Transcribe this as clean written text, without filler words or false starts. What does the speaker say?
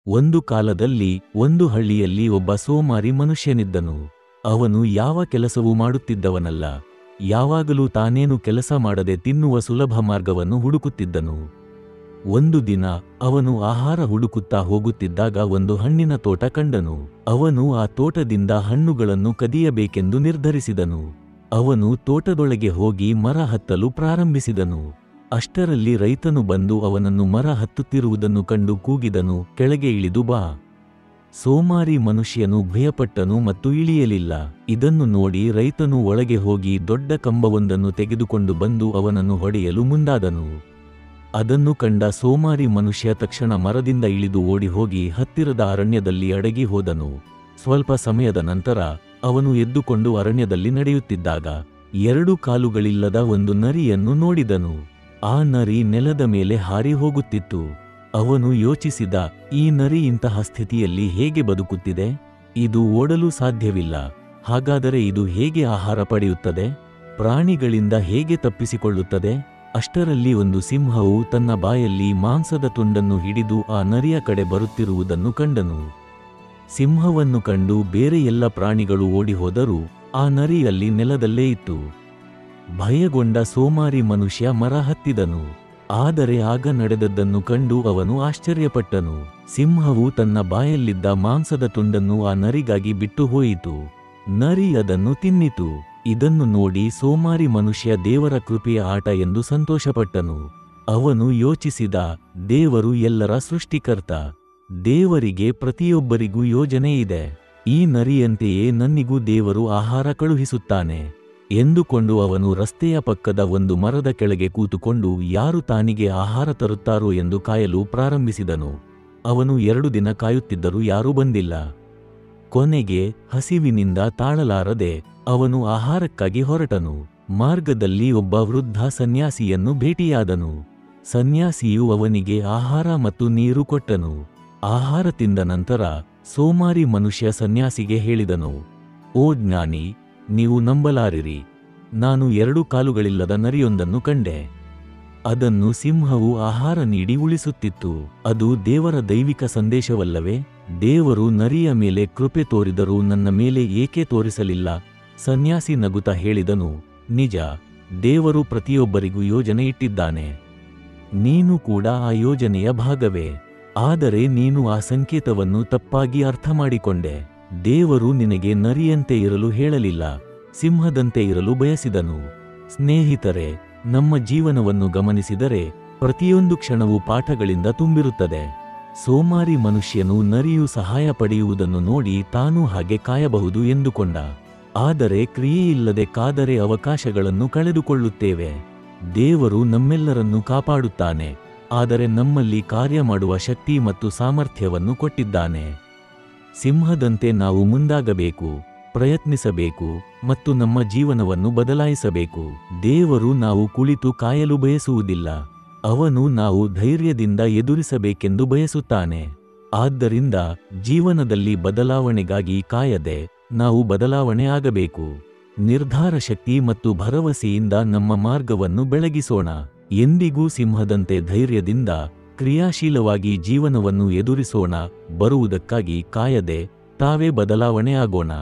ಒಂದು ಕಾಲದಲ್ಲಿ ಒಂದು ಹಳ್ಳಿಯಲ್ಲಿ ಒಬ್ಬ ಸೋಮಾರಿ ಮನುಷ್ಯನಿದ್ದನು. ಅವನು ಯಾವ ಕೆಲಸವೂ ಮಾಡುತ್ತಿದ್ದವನಲ್ಲ. ಯಾವಾಗಲೂ ತಾನೇನು ಕೆಲಸ ಮಾಡದೆ ತಿನ್ನುವ ಸುಲಭ ಮಾರ್ಗವನ್ನು ಹುಡುಕುತ್ತಿದ್ದನು. ಒಂದು ದಿನ ಅವನು ಆಹಾರ ಹುಡುಕುತ್ತಾ ಹೋಗುತ್ತಿದ್ದಾಗ ಒಂದು ಹಣ್ಣಿನ ತೋಟ ಕಂಡನು. ಅವನು ಆ ತೋಟದಿಂದ ಹಣ್ಣುಗಳನ್ನು ಕದಿಯಬೇಕೆಂದು ನಿರ್ಧರಿಸಿದನು. ಅವನು ತೋಟದೊಳಗೆ ಹೋಗಿ ಮರ ಹತ್ತಲು ಪ್ರಾರಂಭಿಸಿದನು. ಅಷ್ಟರಲ್ಲಿ ರೈತನು ಬಂದು ಅವನನ್ನು ಮರ ಹತ್ತುತ್ತಿರುವುದನ್ನು ಕಂಡು ಕೂಗಿದನು, ಕೆಳಗೆ ಇಳಿದು ಬಾ. ಸೋಮಾರಿ ಮನುಷ್ಯನು ಭಯಪಟ್ಟನು ಮತ್ತು ಇಳಿಯಲಿಲ್ಲ. ಇದನ್ನು ನೋಡಿ ರೈತನು ಒಳಗೆ ಹೋಗಿ ದೊಡ್ಡ ಕಂಬವೊಂದನ್ನು ತೆಗೆದುಕೊಂಡು ಬಂದು ಅವನನ್ನು ಹೊಡೆಯಲು ಮುಂದಾದನು. ಅದನ್ನು ಕಂಡ ಸೋಮಾರಿ ಮನುಷ್ಯ ತಕ್ಷಣ ಮರದಿಂದ ಇಳಿದು ಓಡಿ ಹೋಗಿ ಹತ್ತಿರದ ಅರಣ್ಯದಲ್ಲಿ ಅಡಗಿ ಹೋದನು. ಸ್ವಲ್ಪ ಸಮಯದ ನಂತರ ಅವನು ಎದ್ದುಕೊಂಡು ಅರಣ್ಯದಲ್ಲಿ ನಡೆಯುತ್ತಿದ್ದಾಗ 2 ಕಾಲುಗಳಿಲ್ಲದ ಒಂದು ನರಿಯನ್ನು ನೋಡಿದನು. ಆ ನರಿ ನೆಲದ ಮೇಲೆ ಹಾರಿ ಹೋಗುತ್ತಿತ್ತು. ಅವನು ಯೋಚಿಸಿದ, ಈ ನರಿ ಇಂತಹ ಸ್ಥಿತಿಯಲ್ಲಿ ಹೇಗೆ ಬದುಕುತ್ತಿದೆ? ಇದು ಓಡಲು ಸಾಧ್ಯವಿಲ್ಲ. ಹಾಗಾದರೆ ಇದು ಹೇಗೆ ಆಹಾರ ಪಡೆಯುತ್ತದೆ? ಪ್ರಾಣಿಗಳಿಂದ ಹೇಗೆ ತಪ್ಪಿಸಿಕೊಳ್ಳುತ್ತದೆ? ಅಷ್ಟರಲ್ಲಿ ಒಂದು ಸಿಂಹವು ತನ್ನ ಬಾಯಲ್ಲಿ ಮಾಂಸದ ತುಂಡನ್ನು ಹಿಡಿದು ಆ ನರಿಯ ಕಡೆ ಬರುತ್ತಿರುವುದನ್ನು ಕಂಡನು. ಸಿಂಹವನ್ನು ಕಂಡು ಬೇರೆ ಎಲ್ಲ ಪ್ರಾಣಿಗಳು ಓಡಿಹೋದರೂ ಆ ನರಿ ಅಲ್ಲಿ ನೆಲದಲ್ಲೇ ಇತ್ತು. ಭಯಗೊಂಡ ಸೋಮಾರಿ ಮನುಷ್ಯ ಮರ ಹತ್ತಿದನು. ಆದರೆ ಆಗ ನಡೆದದ್ದನ್ನು ಕಂಡು ಅವನು ಆಶ್ಚರ್ಯಪಟ್ಟನು. ಸಿಂಹವು ತನ್ನ ಬಾಯಲ್ಲಿದ್ದ ಮಾಂಸದ ತುಂಡನ್ನು ಆ ನರಿಗಾಗಿ ಬಿಟ್ಟು ಹೋಯಿತು. ನರಿ ಅದನ್ನು ತಿನ್ನಿತು. ಇದನ್ನು ನೋಡಿ ಸೋಮಾರಿ ಮನುಷ್ಯ ದೇವರ ಕೃಪೆಯ ಆಟ ಎಂದು ಸಂತೋಷಪಟ್ಟನು. ಅವನು ಯೋಚಿಸಿದ, ದೇವರು ಎಲ್ಲರ ಸೃಷ್ಟಿಕರ್ತ. ದೇವರಿಗೆ ಪ್ರತಿಯೊಬ್ಬರಿಗೂ ಯೋಜನೆ ಇದೆ. ಈ ನರಿಯಂತೆಯೇ ನನ್ನಿಗೂ ದೇವರು ಆಹಾರ ಕಳುಹಿಸುತ್ತಾನೆ ಎಂದುಕೊಂಡು ಅವನು ರಸ್ತೆಯ ಪಕ್ಕದ ಒಂದು ಮರದ ಕೆಳಗೆ ಕೂತುಕೊಂಡು ಯಾರು ತಾನಿಗೆ ಆಹಾರ ತರುತ್ತಾರೋ ಎಂದು ಕಾಯಲು ಪ್ರಾರಂಭಿಸಿದನು. ಅವನು 2 ದಿನ ಕಾಯುತ್ತಿದ್ದರೂ ಯಾರೂ ಬಂದಿಲ್ಲ. ಕೊನೆಗೆ ಹಸಿವಿನಿಂದ ತಾಳಲಾರದೆ ಅವನು ಆಹಾರಕ್ಕಾಗಿ ಹೊರಟನು. ಮಾರ್ಗದಲ್ಲಿ ಒಬ್ಬ ವೃದ್ಧ ಸನ್ಯಾಸಿಯನ್ನು ಭೇಟಿಯಾದನು. ಸನ್ಯಾಸಿಯು ಅವನಿಗೆ ಆಹಾರ ಮತ್ತು ನೀರು ಕೊಟ್ಟನು. ಆಹಾರ ತಿಂದ ನಂತರ ಸೋಮಾರಿ ಮನುಷ್ಯ ಸನ್ಯಾಸಿಗೆ ಹೇಳಿದನು, ಓ ಜ್ಞಾನಿ, ನೀವು ನಂಬಲಾರಿರಿ. ನಾನು 2 ಕಾಲುಗಳಿಲ್ಲದ ನರಿಯೊಂದನ್ನು ಕಂಡೆ. ಅದನ್ನು ಸಿಂಹವು ಆಹಾರ ನೀಡಿ ಉಳಿಸುತ್ತಿತ್ತು. ಅದು ದೇವರ ದೈವಿಕ ಸಂದೇಶವಲ್ಲವೇ? ದೇವರು ನರಿಯ ಮೇಲೆ ಕೃಪೆ ತೋರಿದರೂ ನನ್ನ ಮೇಲೆ ಏಕೆ ತೋರಿಸಲಿಲ್ಲ? ಸನ್ಯಾಸಿ ನಗುತ್ತಾ ಹೇಳಿದನು, ನಿಜ, ದೇವರು ಪ್ರತಿಯೊಬ್ಬರಿಗೂ ಯೋಜನೆ ಇಟ್ಟಿದ್ದಾನೆ. ನೀನು ಕೂಡ ಆ ಯೋಜನೆಯ ಭಾಗವೇ. ಆದರೆ ನೀನು ಆ ಸಂಕೇತವನ್ನು ತಪ್ಪಾಗಿ ಅರ್ಥ ಮಾಡಿಕೊಂಡೆ. ದೇವರು ನಿನಗೆ ನರಿಯಂತೆ ಇರಲು ಹೇಳಲಿಲ್ಲ, ಸಿಂಹದಂತೆ ಇರಲು ಬಯಸಿದನು. ಸ್ನೇಹಿತರೆ, ನಮ್ಮ ಜೀವನವನ್ನು ಗಮನಿಸಿದರೆ ಪ್ರತಿಯೊಂದು ಕ್ಷಣವೂ ಪಾಠಗಳಿಂದ ತುಂಬಿರುತ್ತದೆ. ಸೋಮಾರಿ ಮನುಷ್ಯನು ನರಿಯು ಸಹಾಯ ಪಡೆಯುವುದನ್ನು ನೋಡಿ ತಾನೂ ಹಾಗೆ ಕಾಯಬಹುದು ಎಂದುಕೊಂಡ. ಆದರೆ ಕ್ರಿಯೆಯಿಲ್ಲದೆ ಕಾದರೆ ಅವಕಾಶಗಳನ್ನು ಕಳೆದುಕೊಳ್ಳುತ್ತೇವೆ. ದೇವರು ನಮ್ಮೆಲ್ಲರನ್ನೂ ಕಾಪಾಡುತ್ತಾನೆ, ಆದರೆ ನಮ್ಮಲ್ಲಿ ಕಾರ್ಯ ಮಾಡುವ ಶಕ್ತಿ ಮತ್ತು ಸಾಮರ್ಥ್ಯವನ್ನು ಕೊಟ್ಟಿದ್ದಾನೆ. ಸಿಂಹದಂತೆ ನಾವು ಮುಂದಾಗಬೇಕು, ಪ್ರಯತ್ನಿಸಬೇಕು ಮತ್ತು ನಮ್ಮ ಜೀವನವನ್ನು ಬದಲಾಯಿಸಬೇಕು. ದೇವರು ನಾವು ಕುಳಿತು ಕಾಯಲು ಬಯಸುವುದಿಲ್ಲ. ಅವನು ನಾವು ಧೈರ್ಯದಿಂದ ಎದುರಿಸಬೇಕೆಂದು ಬಯಸುತ್ತಾನೆ. ಆದ್ದರಿಂದ ಜೀವನದಲ್ಲಿ ಬದಲಾವಣೆಗಾಗಿ ಕಾಯದೆ ನಾವು ಬದಲಾವಣೆ ಆಗಬೇಕು. ನಿರ್ಧಾರ ಶಕ್ತಿ ಮತ್ತು ಭರವಸೆಯಿಂದ ನಮ್ಮ ಮಾರ್ಗವನ್ನು ಬೆಳಗಿಸೋಣ. ಎಂದಿಗೂ ಸಿಂಹದಂತೆ ಧೈರ್ಯದಿಂದ ಕ್ರಿಯಾಶೀಲವಾಗಿ ಜೀವನವನ್ನು ಎದುರಿಸೋಣ. ಬರುವುದಕ್ಕಾಗಿ ಕಾಯದೆ ತಾವೇ ಬದಲಾವಣೆ ಆಗೋಣ.